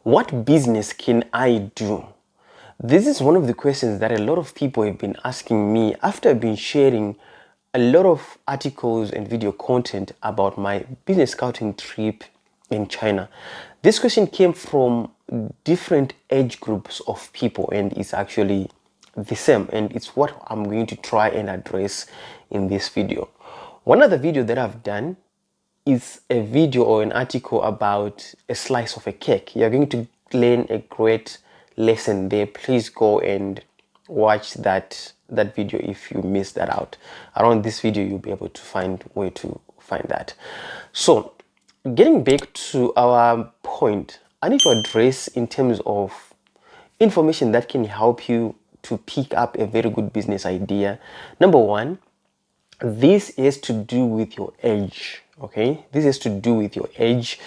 What business can I do? This is one of the questions that a lot of people have been asking me after I've been sharing a lot of articles and video content about my business scouting trip in China. This question came from different age groups of people, and it's actually the same, and it's what I'm going to try and address in this video. One other video that I've done is a video or an article about a slice of a cake. You're going to learn a great lesson there. Please go and watch that video if you missed that out. Around this video, you'll be able to find where to find that. So, getting back to our point, I need to address in terms of information that can help you to pick up a very good business idea. Number one, this has to do with your age. Okay, this has to do with your age.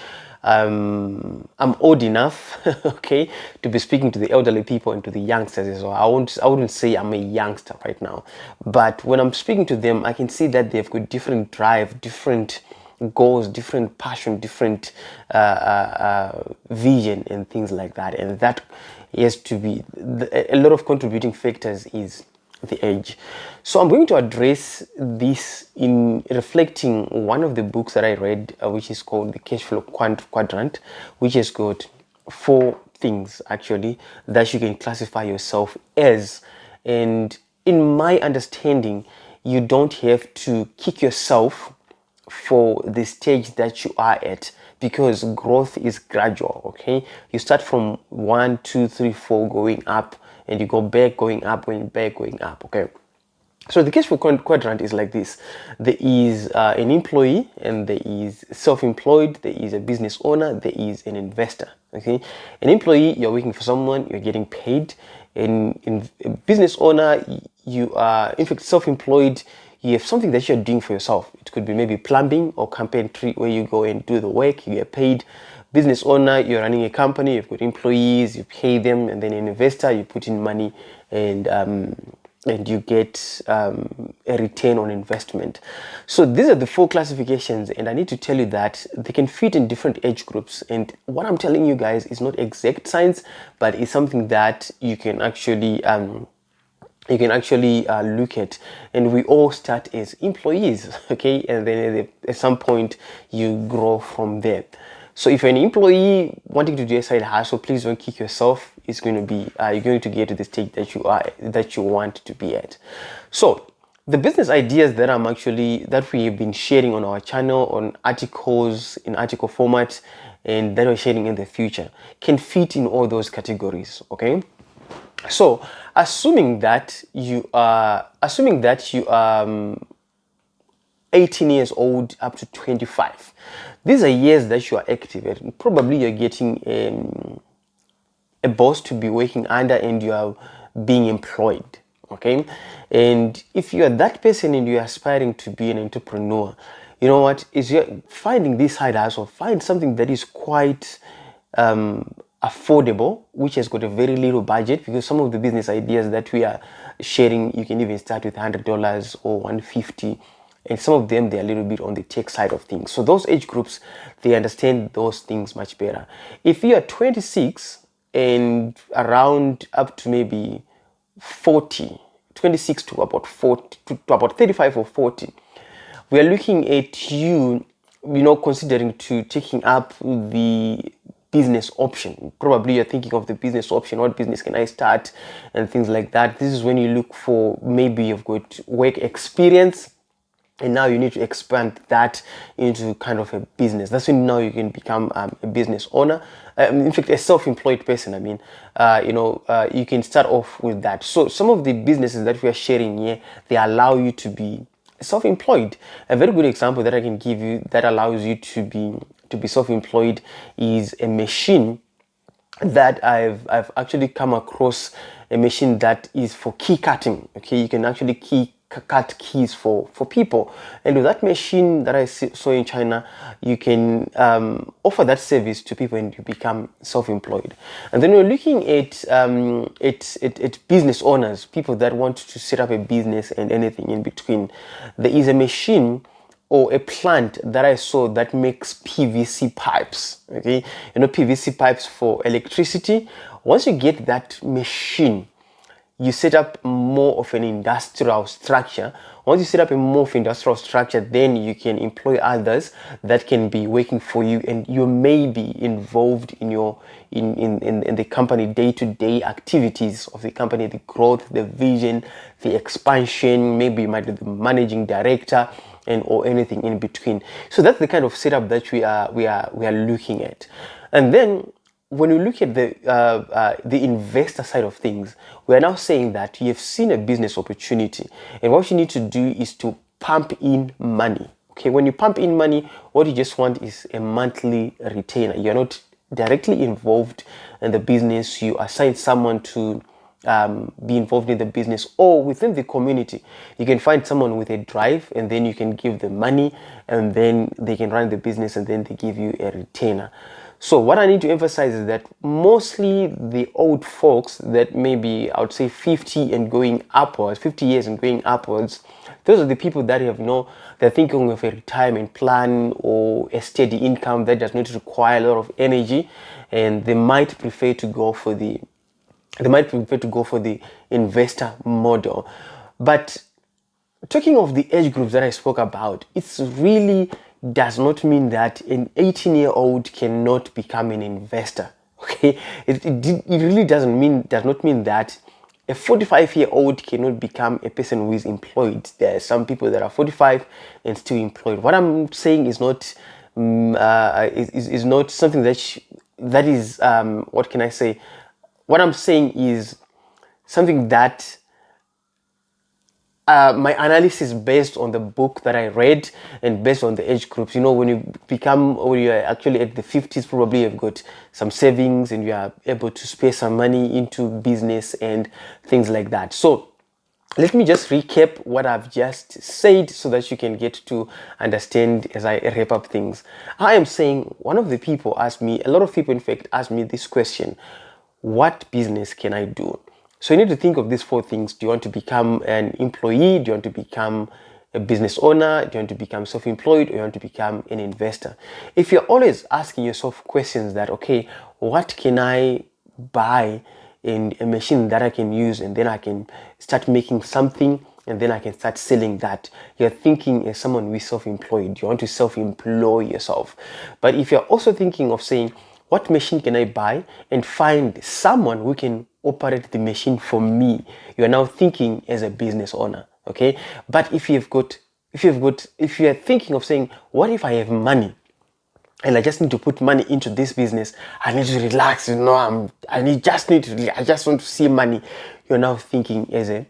I'm old enough, okay, to be speaking to the elderly people and to the youngsters as well. I wouldn't say I'm a youngster right now, but when I'm speaking to them, I can see that they've got different drive, different goals, different passion, different vision and things like that. And that has to be a lot of contributing factors is the age. So I'm going to address this in reflecting one of the books that I read, which is called The Cash Flow Quadrant, which has got 4 things actually that you can classify yourself as. And in my understanding, you don't have to kick yourself for the stage that you are at, because growth is gradual. Okay, you start from 1, 2, 3, 4 going up, and you go back, going up, going back, going up. Okay, so the cash flow quadrant is like this. There is an employee, and there is self-employed, there is a business owner, there is an investor. Okay, an employee, you're working for someone, you're getting paid. In a business owner, you are in fact self-employed. You have something that you're doing for yourself. It could be maybe plumbing or carpentry, where you go and do the work, you get paid. Business owner, you're running a company, you've got employees, you pay them. And then an investor, you put in money and you get a return on investment. So these are the 4 classifications, and I need to tell you that they can fit in different age groups. And what I'm telling you guys is not exact science, but it's something that you can actually look at. And we all start as employees, okay, and then at some point you grow from there. So if you're an employee wanting to do a side hustle, please don't kick yourself. It's going to be you're going to get to the stage that you want to be at. So the business ideas that we have been sharing on our channel, on articles, in article format, and that we're sharing in the future, can fit in all those categories. Okay, so assuming that you are 18 years old up to 25, these are years that you are active at. Probably you're getting a boss to be working under, and you are being employed. Okay, and if you are that person and you're aspiring to be an entrepreneur, you know what is, you're finding this side hustle, find something that is quite affordable, which has got a very little budget, because some of the business ideas that we are sharing, you can even start with $100 or $150, and some of them, they're a little bit on the tech side of things. So those age groups, they understand those things much better. If you are 26 and around up to maybe 40, 26 to about 40 to about 35 or 40, we are looking at you considering to taking up the business option. Probably you're thinking of the business option. What business can I start, and things like that. This is when you look for, maybe you've got work experience, and now you need to expand that into kind of a business. That's when now you can become a business owner. In fact, a self-employed person. You can start off with that. So some of the businesses that we are sharing here, they allow you to be self-employed. A very good example that I can give you that allows you to be self-employed is a machine that I've actually come across, a machine that is for key cutting. Okay, you can actually cut keys for people, and with that machine that I saw in China, you can offer that service to people, and you become self-employed. And then we're looking at business owners, people that want to set up a business and anything in between. There is a machine or a plant that I saw that makes PVC pipes. Okay, PVC pipes for electricity. Once you get that machine, you set up more of an industrial structure. Once you set up a more of industrial structure, then you can employ others that can be working for you, and you may be involved in your in the company day-to-day activities of the company, the growth, the vision, the expansion. Maybe you might be the managing director and or anything in between. So that's the kind of setup that we are looking at. And then when we look at the investor side of things, we are now saying that you have seen a business opportunity, and what you need to do is to pump in money. Okay, when you pump in money, what you just want is a monthly retainer. You're not directly involved in the business. You assign someone to be involved in the business, or within the community you can find someone with a drive, and then you can give them money, and then they can run the business, and then they give you a retainer. So what I need to emphasize is that mostly the old folks that maybe I would say 50 and going upwards, 50 years and going upwards, those are the people that have they're thinking of a retirement plan or a steady income that does not require a lot of energy, and they might prefer to go for the investor model. But talking of the age groups that I spoke about, it's really does not mean that an 18-year-old cannot become an investor. Okay, it really does not mean that a 45-year-old cannot become a person who is employed. There are some people that are 45 and still employed. What I'm saying is not is not something that is what can I say? What I'm saying is something that my analysis based on the book that I read and based on the age groups. When you're actually at the 50s, probably you've got some savings and you are able to spare some money into business and things like that. So let me just recap what I've just said so that you can get to understand as I wrap up things. I am saying a lot of people in fact ask me this question: what business can I do? So you need to think of these four things. Do you want to become an employee? Do you want to become a business owner? Do you want to become self-employed? Or do you want to become an investor? If you're always asking yourself questions that, okay, what can I buy in a machine that I can use, and then I can start making something, and then I can start selling that, you're thinking as someone who is self-employed. You want to self-employ yourself. But if you're also thinking of saying, what machine can I buy, and find someone who can operate the machine for me, you are now thinking as a business owner. Okay, but if you are thinking of saying, what if I have money and I just need to put money into this business, I need to relax, I just want to see money, you're now thinking as an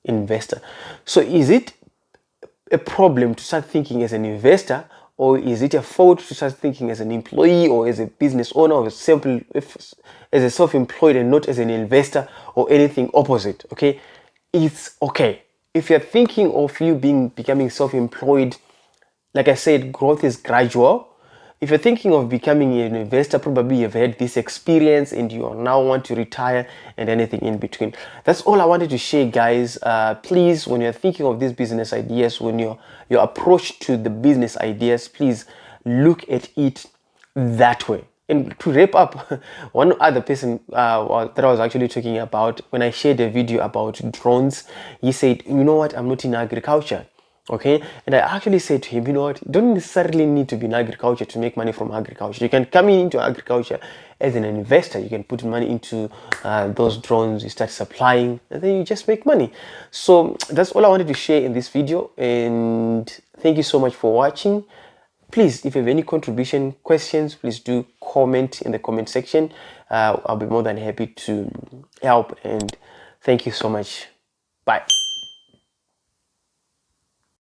investor. So is it a problem to start thinking as an investor, or is it a fault to start thinking as an employee or as a business owner, or as a self-employed and not as an investor or anything opposite? Okay, it's okay. If you're thinking of becoming self-employed, like I said, growth is gradual. If you're thinking of becoming an investor, probably you've had this experience and you now want to retire and anything in between. That's all I wanted to share, guys. Please, when you're thinking of these business ideas, when your approach to the business ideas, please look at it that way. And to wrap up, one other person that I was actually talking about, when I shared a video about drones, he said, you know what, I'm not in agriculture. Okay, and I actually said to him, you know what, you don't necessarily need to be in agriculture to make money from agriculture. You can come into agriculture as an investor. You can put money into those drones, you start supplying, and then you just make money. So that's all I wanted to share in this video, and thank you so much for watching. Please, if you have any questions, please do comment in the comment section. I'll be more than happy to help, and thank you so much. Bye.